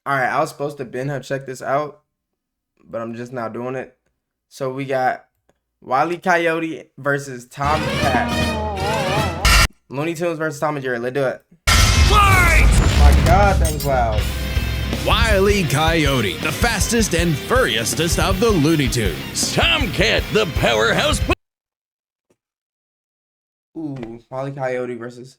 All right, I was supposed to have checked this out, but I'm just now doing it. So we got Wile E. Coyote versus Tom Cat. Looney Tunes versus Tom and Jerry. Let's do it. Fight! Oh my God, that was loud. Wile E. Coyote, the fastest and furriestest of the Looney Tunes. Tomcat, the powerhouse. Ooh, Wile E. Coyote versus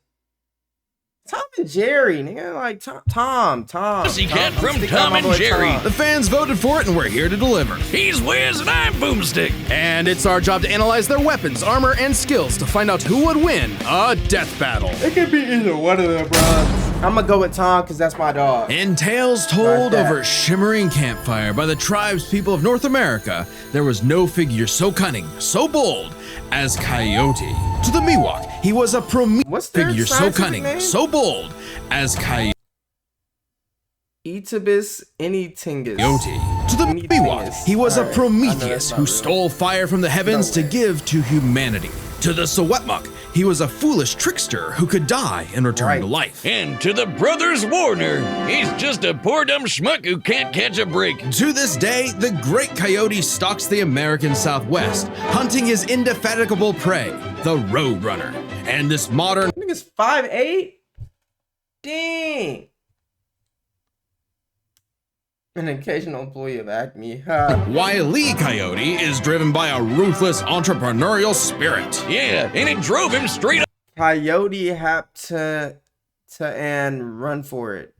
Tom and Jerry, nigga, like Tom. Pussycat from Tom and Jerry. Tom. The fans voted for it and we're here to deliver. He's Wiz and I'm Boomstick. And it's our job to analyze their weapons, armor, and skills to find out who would win a death battle. It could be either one of them, bro. I'm gonna go with Tom because that's my dog. In tales told over shimmering campfire by the tribes people of North America, there was no figure so cunning, so bold as Coyote. To the Miwok, he was a What's their figure so scientific cunning, name? so bold as Coyote. Etabis Anytingus. To the Miwok, he was a Prometheus who stole fire from the heavens to give to humanity. To the Sewetmuk, he was a foolish trickster who could die and return to life. And to the brothers Warner, he's just a poor dumb schmuck who can't catch a break. To this day, the great Coyote stalks the American Southwest, hunting his indefatigable prey, the Roadrunner. And this modern... I think it's 5'8". Dang. An occasional employee of Acme. Wile E. Coyote is driven by a ruthless entrepreneurial spirit. Yeah, and it drove him straight up. Coyote have to and run for it.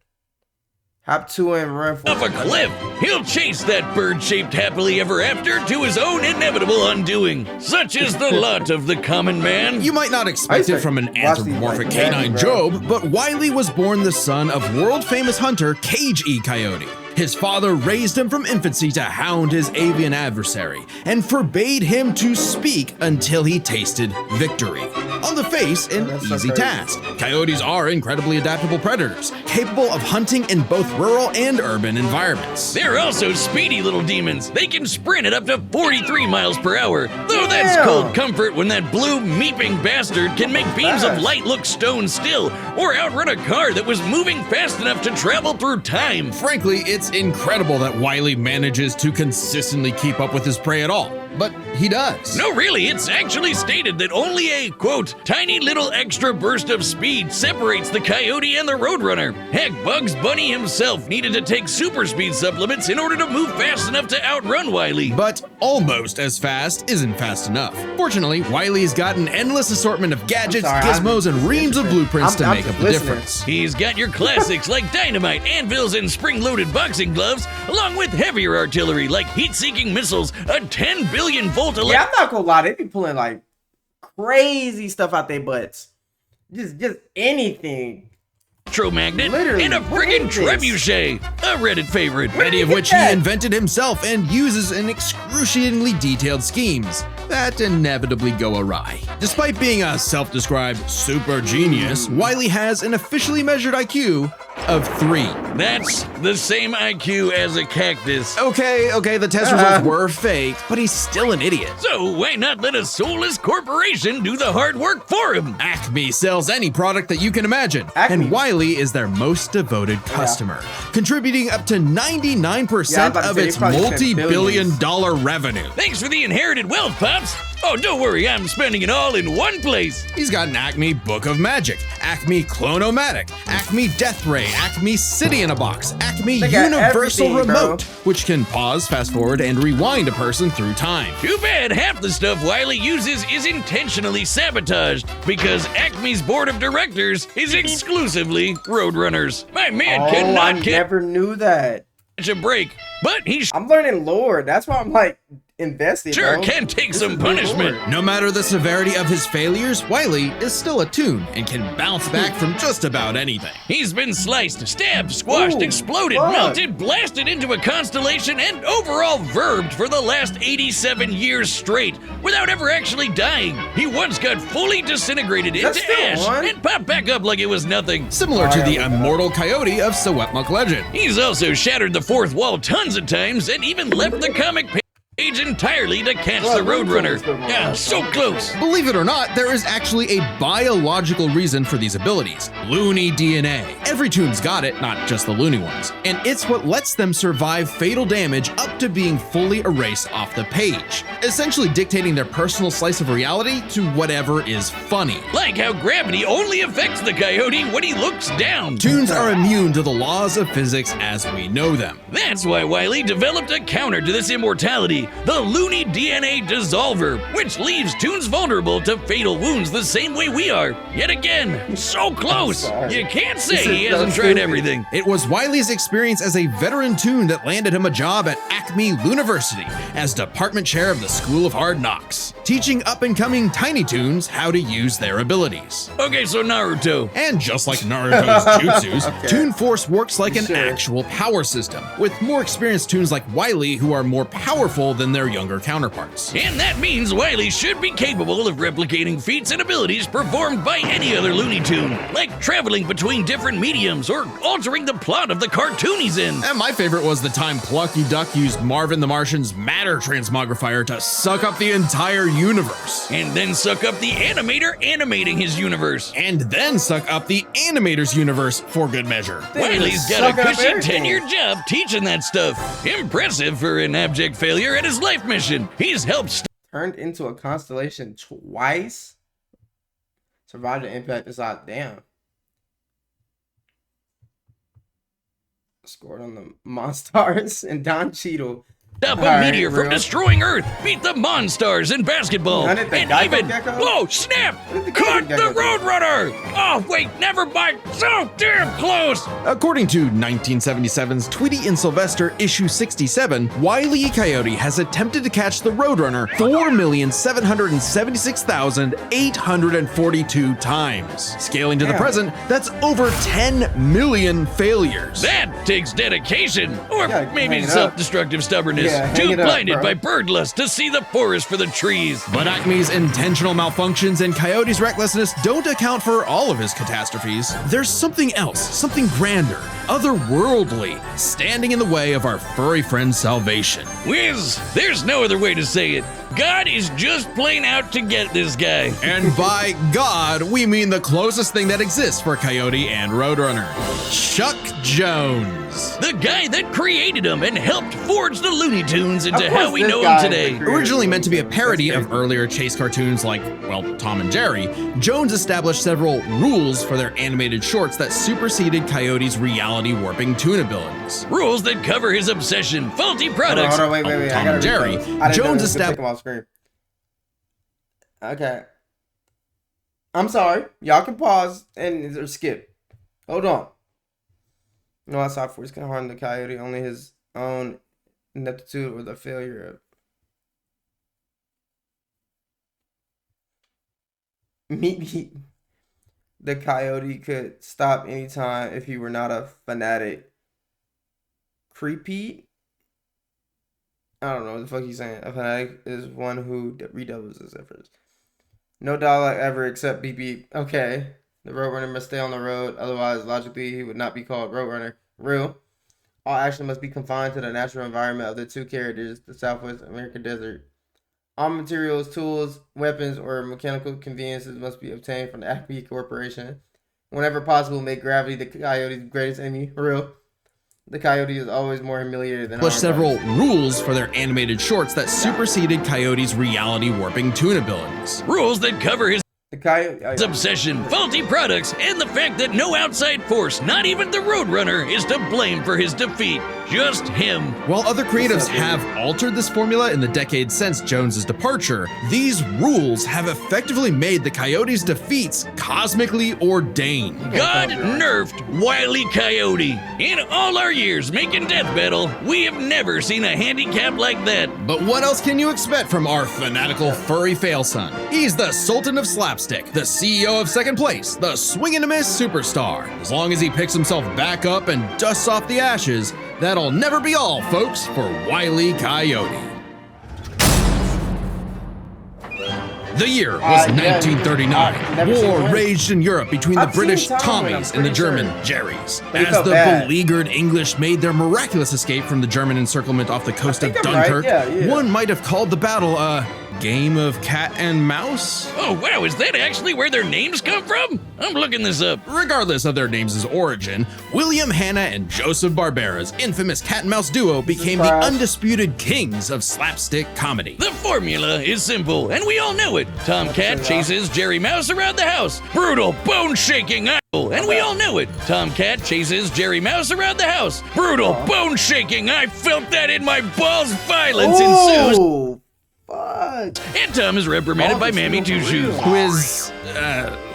Hop to and run for Off a cliff, he'll chase that bird-shaped happily ever after to his own inevitable undoing. Such is the lot of the common man. You might not expect it from an anthropomorphic canine Job, but Wile E. was born the son of world-famous hunter Cage E. Coyote. His father raised him from infancy to hound his avian adversary and forbade him to speak until he tasted victory. On the face, an easy task. Coyotes are incredibly adaptable predators, capable of hunting in both rural and urban environments. They're also speedy little demons. They can sprint at up to 43 miles per hour, though that's cold comfort when that blue meeping bastard can make beams of light look stone still or outrun a car that was moving fast enough to travel through time. Frankly, it's incredible that Wile E. manages to consistently keep up with his prey at all. But he does. No, really, it's actually stated that only a, quote, tiny little extra burst of speed separates the Coyote and the Roadrunner. Heck, Bugs Bunny himself needed to take super speed supplements in order to move fast enough to outrun Wile E. But almost as fast isn't fast enough. Fortunately, Wile E's got an endless assortment of gadgets, gizmos, and reams of blueprints to make up the difference. He's got your classics like dynamite, anvils, and spring-loaded boxing gloves, along with heavier artillery like heat-seeking missiles, a 10 billion volt yeah, I'm not gonna lie, they be pulling like crazy stuff out their butts. Just anything. Electromagnet and a friggin' trebuchet, a Reddit favorite, many of which he invented himself and uses in excruciatingly detailed schemes that inevitably go awry. Despite being a self-described super genius, Wile E has an officially measured IQ of 3. That's the same IQ as a cactus. Okay, the test results were fake, but he's still an idiot. So why not let a soulless corporation do the hard work for him? Acme sells any product that you can imagine, and Wile E is their most devoted customer, contributing up to 99% of its multi-billion-dollar revenue. Thanks for the inherited wealth, Pops. Oh, don't worry, I'm spending it all in one place. He's got an Acme Book of Magic, Acme Clone-O-Matic, Acme Death Ray, Acme City in a Box, Acme Universal Remote, which can pause, fast forward, and rewind a person through time. Too bad half the stuff Wile E uses is intentionally sabotaged, because Acme's board of directors is exclusively Roadrunners. My man cannot never knew that. Catch a break, but I'm learning lore. That's why I'm like invested. Sure can take some punishment. No matter the severity of his failures, Wile E is still a Toon and can bounce back from just about anything. He's been sliced, stabbed, squashed, exploded, melted, blasted into a constellation, and overall verbed for the last 87 years straight without ever actually dying. He once got fully disintegrated into ash and popped back up like it was nothing. Similar to the immortal Coyote of Sewetmuk legend. He's also shattered the fourth wall tons of times and even left the comic page stage entirely to catch the Roadrunner. Yeah, so close. Believe it or not, there is actually a biological reason for these abilities. Looney DNA. Every Toon's got it, not just the loony ones. And it's what lets them survive fatal damage up to being fully erased off the page, essentially dictating their personal slice of reality to whatever is funny. Like how gravity only affects the Coyote when he looks down. Toons are immune to the laws of physics as we know them. That's why Wile developed a counter to this immortality, the Looney DNA Dissolver, which leaves Toons vulnerable to fatal wounds the same way we are. Yet again, so close. You can't say he hasn't tried everything. It was Wile's experience as a veteran Toon that landed him a job at Acme University as department chair of the School of Hard Knocks, teaching up-and-coming Tiny Toons how to use their abilities. Okay, so Naruto. And just like Naruto's jutsus, Toon Force works like an actual power system, with more experienced Toons like Wile who are more powerful than their younger counterparts. And that means Wile should be capable of replicating feats and abilities performed by any other Looney Toon, like traveling between different mediums or altering the plot of the cartoon he's in. And my favorite was the time Plucky Duck used Marvin the Martian's matter transmogrifier to suck up the entire universe. And then suck up the animator animating his universe. And then suck up the animator's universe for good measure. Wile's got a cushy 10-year job teaching that stuff. Impressive for an abject failure at his life mission. He's helped turned into a constellation twice. Survived the impact aside. Damn. Scored on the Monstars and Don Cheadle. Stop a meteor from destroying Earth, beat the Monstars in basketball, and even, whoa, snap, caught the Roadrunner! Oh, wait, never mind, so damn close! According to 1977's Tweety and Sylvester issue 67, Wile E. Coyote has attempted to catch the Roadrunner 4,766,842 times. Scaling to the present, that's over 10 million failures. That takes dedication, or maybe self-destructive stubbornness. Too blinded by bird lust to see the forest for the trees. But Acme's intentional malfunctions and Coyote's recklessness don't account for all of his catastrophes. There's something else, something grander, otherworldly, standing in the way of our furry friend's salvation. Wiz, there's no other way to say it. God is just plain out to get this guy. And by God, we mean the closest thing that exists for Coyote and Roadrunner. Chuck Jones. The guy that created him and helped forge the Looney Tunes into how we know him today. Originally meant to be a parody of earlier chase cartoons like, well, Tom and Jerry, Jones established several rules for their animated shorts that superseded Coyote's reality warping Toon abilities. Rules that cover his obsession, faulty products. Hold on, wait. Tom and Jerry, Jones established. Okay. I'm sorry. Y'all can pause and or skip. Hold on. No outside force can harm the Coyote. Only his own ineptitude or the failure of meet the Coyote could stop anytime if he were not a fanatic. Creepy. I don't know what the fuck he's saying. A fanatic is one who redoubles his efforts. No dialogue ever except beep beep. Okay. The Roadrunner must stay on the road. Otherwise, logically, he would not be called Roadrunner. Real. All action must be confined to the natural environment of the two characters, the Southwest American desert. All materials, tools, weapons, or mechanical conveniences must be obtained from the Acme Corporation. Whenever possible, make gravity the Coyote's greatest enemy. Real. The Coyote is always more humiliated than several rules for their animated shorts that superseded Coyote's reality warping Toon abilities. Rules that cover his Coyote obsession, faulty products, and the fact that no outside force, not even the Roadrunner, is to blame for his defeat. Just him. While other creatives have altered this formula in the decades since Jones's departure, these rules have effectively made the Coyote's defeats cosmically ordained. God nerfed Wile E. Coyote. In all our years making Death Battle, we have never seen a handicap like that. But what else can you expect from our fanatical furry failson? He's the Sultan of Slapstick, the CEO of Second Place, the swing and a miss superstar. As long as he picks himself back up and dusts off the ashes, that'll never be all, folks, for Wile E. Coyote. The year was Yeah, 1939. never seen War one. raged in Europe between the I've seen British Tom, and I'm Tommies and the pretty German sure. Jerrys. But he As felt the bad. beleaguered English made their miraculous escape from the German encirclement off the coast of think I'm right. Dunkirk, Yeah. one might have called the battle a game of cat and mouse. Oh, wow, is that actually where their names come from? I'm looking this up. Regardless of their names' origin, William Hanna and Joseph Barbera's infamous cat and mouse duo became the trash. undisputed kings of slapstick comedy. The formula is simple, and we all know it. Tom Cat it, chases Jerry Mouse around the house. Brutal, bone-shaking idol, and we all know it. Tom Cat chases Jerry Mouse around the house. Brutal, bone-shaking, I felt that in my balls. Violence ensues. Oh, fuck. And Tom is reprimanded by Mammy Two Shoes. Who is,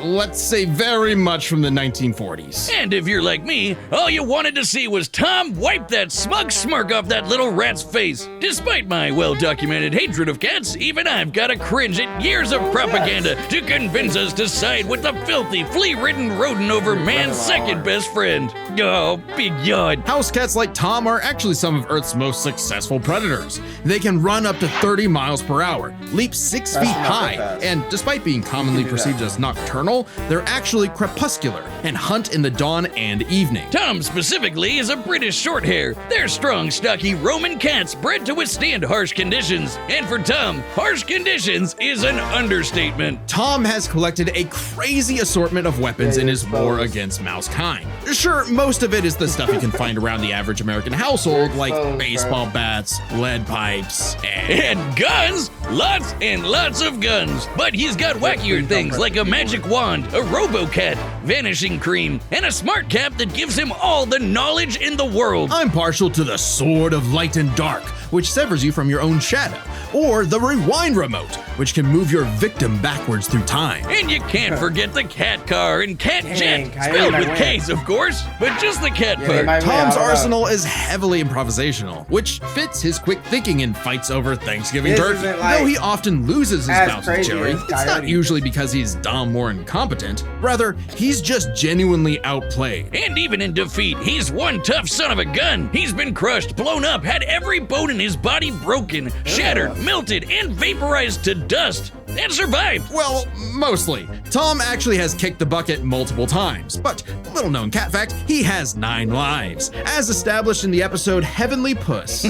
let's say, very much from the 1940s. And if you're like me, all you wanted to see was Tom wipe that smug smirk off that little rat's face. Despite my well-documented hatred of cats, even I've got to cringe at years of propaganda to convince us to side with the filthy, flea-ridden rodent over man's second best friend. Oh, big yawn. House cats like Tom are actually some of Earth's most successful predators. They can run up to 30 miles per hour, leap 6 feet not that high, fast. and despite being commonly perceived as nocturnal, they're actually crepuscular and hunt in the dawn and evening. Tom specifically is a British shorthair. They're strong, stocky Roman cats bred to withstand harsh conditions. And for Tom, harsh conditions is an understatement. Tom has collected a crazy assortment of weapons in his war against mouse kind. Sure, most of it is the stuff you can find around the average American household, like baseball bats, lead pipes, And guns! Lots and lots of guns. But he's got wackier things like a magic wand, a robo-cat, vanishing cream, and a smart cap that gives him all the knowledge in the world. I'm partial to the Sword of Light and Dark, which severs you from your own shadow, or the Rewind Remote, which can move your victim backwards through time. And you can't forget the cat car and cat jet, Coyote spelled might with win. K's, of course, but just the cat They part. might win, I Tom's don't know. arsenal is heavily improvisational, which fits his quick thinking in fights over Thanksgiving This turkey. isn't like Though he often loses his as bouts with crazy Jerry, as it's not Coyote. usually because he's dumb or incompetent. Rather, he's just genuinely outplayed. And even in defeat, he's one tough son of a gun. He's been crushed, blown up, had every bone in his body broken, shattered, melted, and vaporized to dust, and survived. Well, mostly. Tom actually has kicked the bucket multiple times, but little known cat fact, he has 9 lives, as established in the episode Heavenly Puss.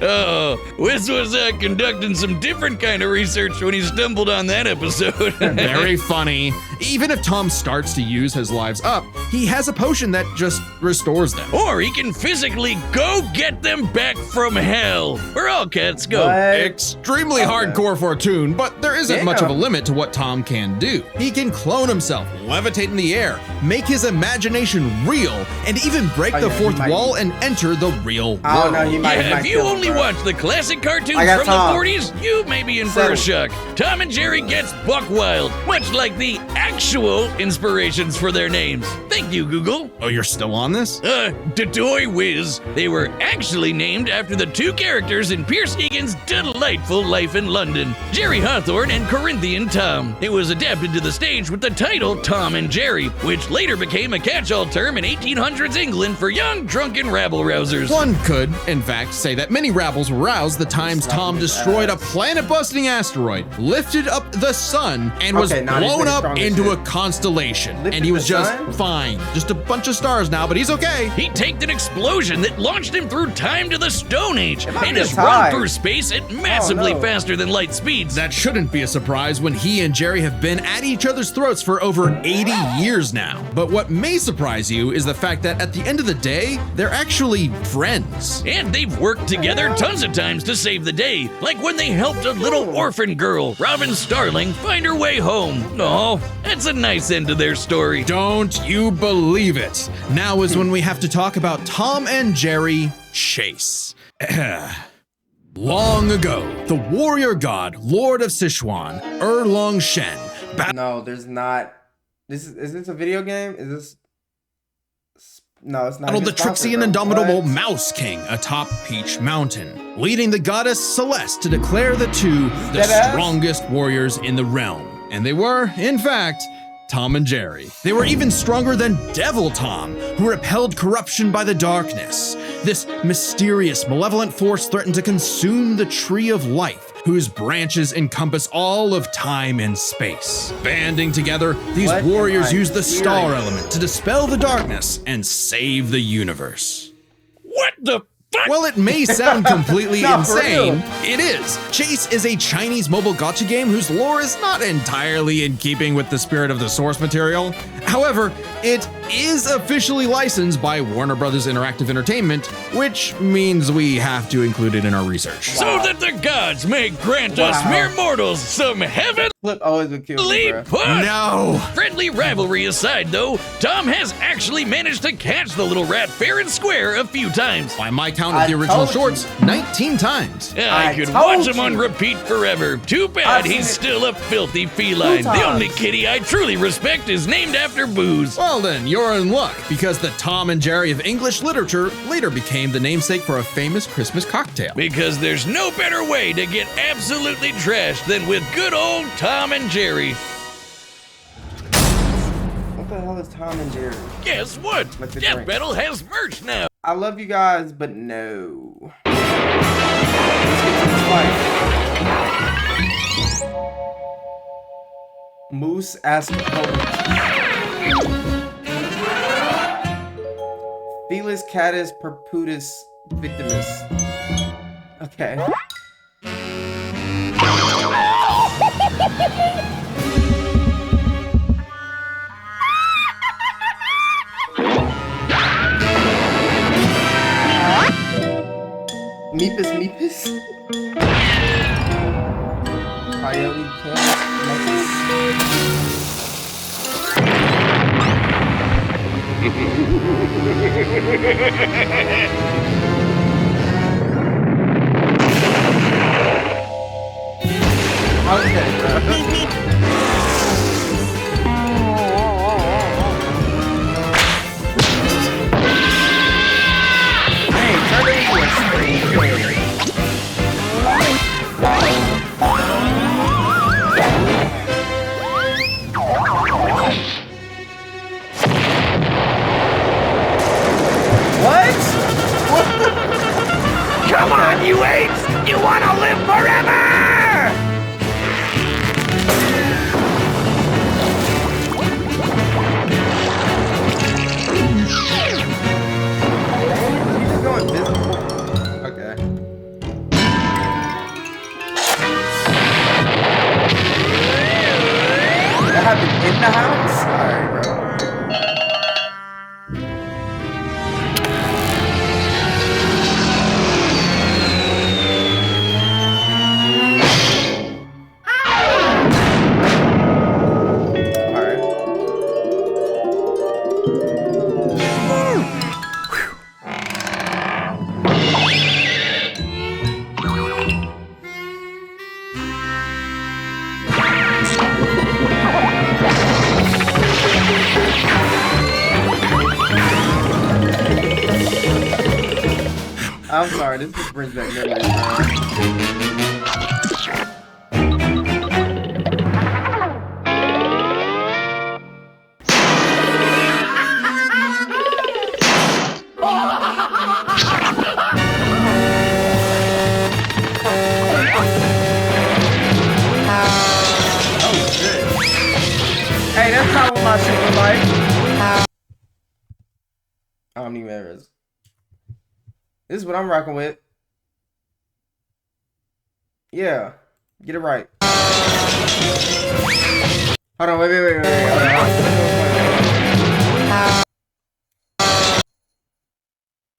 Oh, Wiz was conducting some different kind of research when he stumbled on that episode. Very funny. Even if Tom starts to use his lives up, he has a potion that just restores them. Or he can physically go get them back from hell, where all cats go. What? Extremely hardcore for a Toon, but there isn't much of a limit to what Tom can do. He can clone himself, levitate in the air, make his imagination real, and even break the yeah, fourth he might- wall and enter the real world. I don't know, he might. Yeah, if you kill him, only bro. watch the classic cartoons I got from Tom. the 40s, you may be in for a Settle. shock. Tom and Jerry gets buck wild, much like the actual inspirations for their names. Thank you, Google. Oh, you're still on this? Dodoy Whiz. They were actually named after the 2 characters in Pierce Egan's delightful life in London, Jerry Hawthorne and Corinthian Tom. It was adapted to the stage with the title Tom and Jerry, which later became a catch-all term in 1800s England for young, drunken rabble-rousers. One could, in fact, say that many rabbles were roused the times Tom destroyed a planet-busting asteroid, lifted up the sun, and was Okay, now he's blown been up strong as into shit. a constellation. Lifted And he was the just sun? fine. Just a bunch of stars now, but he's okay. He taked an explosion that launched him through time to the Stone Age might and be a has run tie. through space at massively no. faster than light speeds. That shouldn't be a surprise when he and Jerry have been at each other's throats for over 80 years now. But what may surprise you is the fact that at the end of the day, they're actually friends. And they've worked together tons of times to save the day, like when they helped a little orphan girl, Robin Starling, find her way home. Oh, that's a nice end to their story. Don't you believe it? Now is when we have to talk about Tom and Jerry Chase. Long ago, the warrior god, Lord of Sichuan, Erlong Shen, No, there's not. Is this a video game? Is this? No, it's not. battled the It's sponsored, tricksy and bro. indomitable What? Mouse King atop Peach Mountain, leading the goddess Celeste to declare the two the Deadass? strongest warriors in the realm. And they were, in fact, Tom and Jerry. They were even stronger than Devil Tom, who repelled corruption by the darkness. This mysterious, malevolent force threatened to consume the Tree of Life, whose branches encompass all of time and space. Banding together, these What warriors am I use the star hearing? element to dispel the darkness and save the universe. What the fuck? While it may sound completely No, for insane, real. it is. Chase is a Chinese mobile gacha game whose lore is not entirely in keeping with the spirit of the source material. However, it is officially licensed by Warner Brothers Interactive Entertainment, which means we have to include it in our research. So that the gods may grant us Wow. mere mortals some heavenly Flip always would kill me, bro. push. No! Friendly rivalry aside, though, Tom has actually managed to catch the little rat fair and square a few times. By my count of I the original told shorts, 19 times. I I could told watch him on you. repeat forever. Too bad I've he's seen it still a filthy feline. The only times. kitty I truly respect is named after booze. Well then, you're in luck, because the Tom and Jerry of English literature later became the namesake for a famous Christmas cocktail. Because there's no better way to get absolutely trashed than with good old Tom and Jerry. What the hell is Tom and Jerry? Guess what? Like the Death drink. Metal has merch now. I love you guys, but no. Let's get to this fight. Moose asks Felis catus perputus victimus. Okay. Meepus Meepus? Coyote Okay, bro. Hey, turn it into a screenplay. What? Come on, you apes! You wanna live forever! He's going invisible. Okay. That happened in the house? Alright, bro. Alright. I'm sorry, this just brings back memories, bro. Oh shit. Hey, that's not what my shit look like. Omni mirrors. This is what I'm rocking with. Yeah, get it right. Hold on, wait.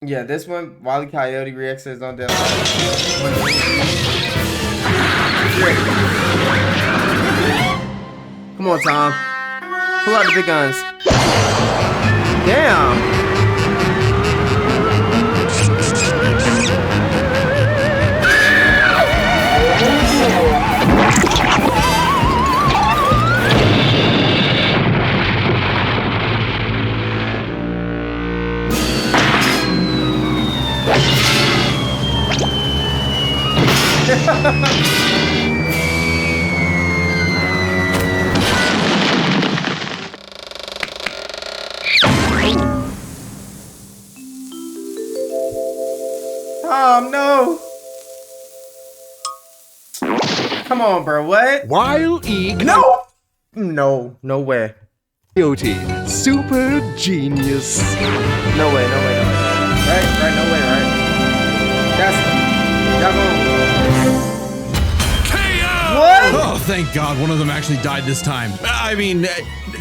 Yeah, this one, Wile Coyote reacts to his own death. Come on, Tom. Pull out the big guns. Damn. Oh no! Come on, bro. What? Wile E. No. No. No way. Coyote, super genius. No way. No way. No way. Right. No way. Right. That's. Y'all going. What? Oh, thank God, one of them actually died this time. I mean,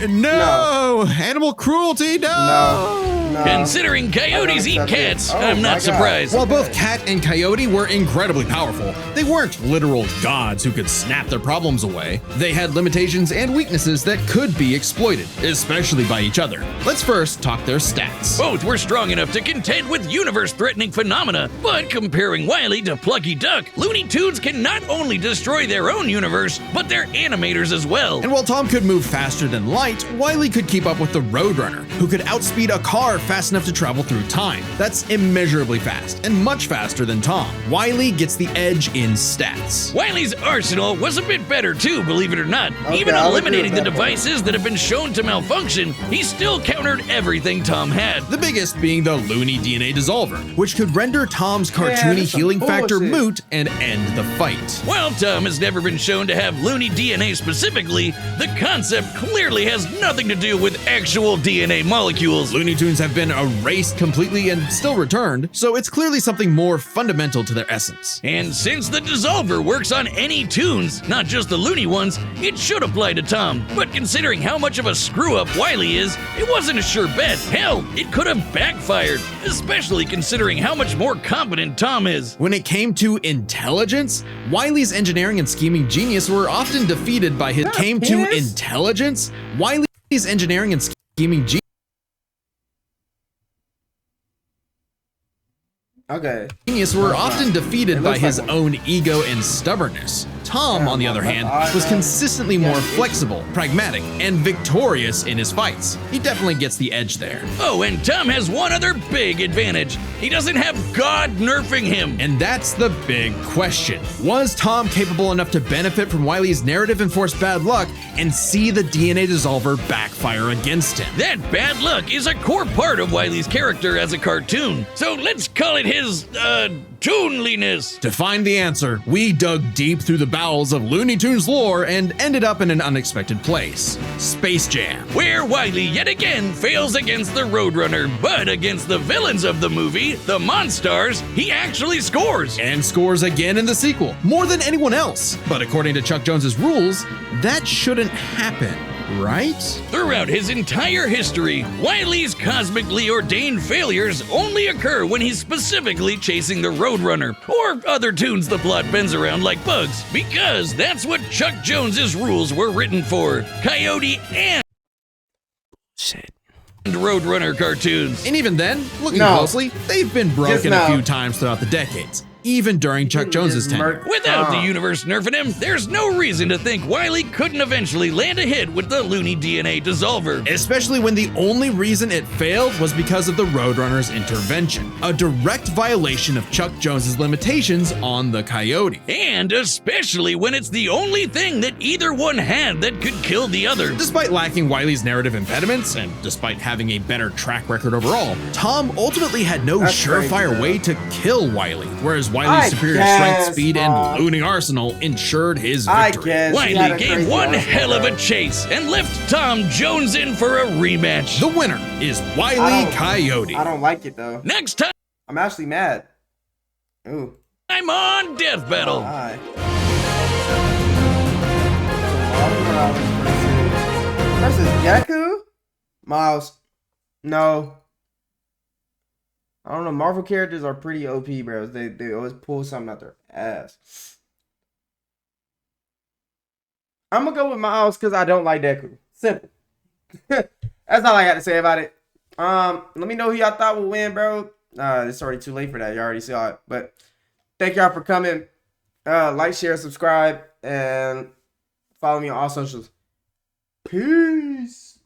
no. Animal cruelty, no. Considering coyotes eat cats, I'm not surprised. While both Cat and Coyote were incredibly powerful, they weren't literal gods who could snap their problems away. They had limitations and weaknesses that could be exploited, especially by each other. Let's first talk their stats. Both were strong enough to contend with universe-threatening phenomena, but comparing Wile to Plucky Duck, Looney Tunes can not only destroy their own universe, but their animators as well. And while Tom could move faster than light, Wile could keep up with the Roadrunner, who could outspeed a car fast enough to travel through time. That's immeasurably fast, and much faster than Tom. Wile gets the edge in stats. Wile's arsenal was a bit better too, believe it or not. Even eliminating the devices that have been shown to malfunction, he still countered everything Tom had. The biggest being the Looney DNA Dissolver, which could render Tom's cartoony healing factor moot and end the fight. While Tom has never been shown to have Looney DNA specifically, the concept clearly has nothing to do with actual DNA molecules. Looney Tunes have been erased completely and still returned, so it's clearly something more fundamental to their essence. And since the Dissolver works on any tunes, not just the Looney ones, it should apply to Tom. But considering how much of a screw-up Wile is, it wasn't a sure bet. Hell, it could have backfired, especially considering how much more competent Tom is. When it came to intelligence, Wile's engineering and scheming genius were often defeated by his Wile's engineering and scheming genius were often defeated by his own ego and stubbornness. Tom, on the other hand, was consistently more flexible, pragmatic, and victorious in his fights. He definitely gets the edge there. Oh, and Tom has one other big advantage. He doesn't have God nerfing him. And that's the big question. Was Tom capable enough to benefit from Wile's narrative-enforced bad luck and see the DNA Dissolver backfire against him? That bad luck is a core part of Wile's character as a cartoon. So let's call it his, toonliness. To find the answer, we dug deep through the bowels of Looney Tunes lore and ended up in an unexpected place: Space Jam. Where Wile yet again fails against the Roadrunner, but against the villains of the movie, the Monstars, he actually scores. And scores again in the sequel, more than anyone else. But according to Chuck Jones's rules, that shouldn't happen, right? Throughout his entire history, Wile's cosmically ordained failures only occur when he's specifically chasing the Roadrunner, or other tunes the plot bends around like bugs, because that's what Chuck Jones's rules were written for. Coyote and Roadrunner cartoons. And even then, looking closely, they've been broken a few times throughout the decades. Even during Chuck Jones's tenure. Without the universe nerfing him, there's no reason to think Wile couldn't eventually land a hit with the Looney DNA Dissolver. Especially when the only reason it failed was because of the Roadrunner's intervention, a direct violation of Chuck Jones's limitations on the Coyote. And especially when it's the only thing that either one had that could kill the other. Despite lacking Wile's narrative impediments, and despite having a better track record overall, Tom ultimately had no surefire way to kill Wile, whereas Wile's superior strength, speed, and looting arsenal ensured his victory. Wile gave one hell of a chase and left Tom Jones in for a rematch. The winner is Wile Coyote. I don't like it though. Next time, I'm actually mad. Ooh. I'm on Death Battle. Versus Yaku? Miles. No. I don't know. Marvel characters are pretty OP, bros. They always pull something out their ass. I'm gonna go with Miles because I don't like Deku. Simple. That's all I got to say about it. Let me know who y'all thought would win, bro. It's already too late for that. You already saw it. But thank y'all for coming. Like, share, subscribe, and follow me on all socials. Peace.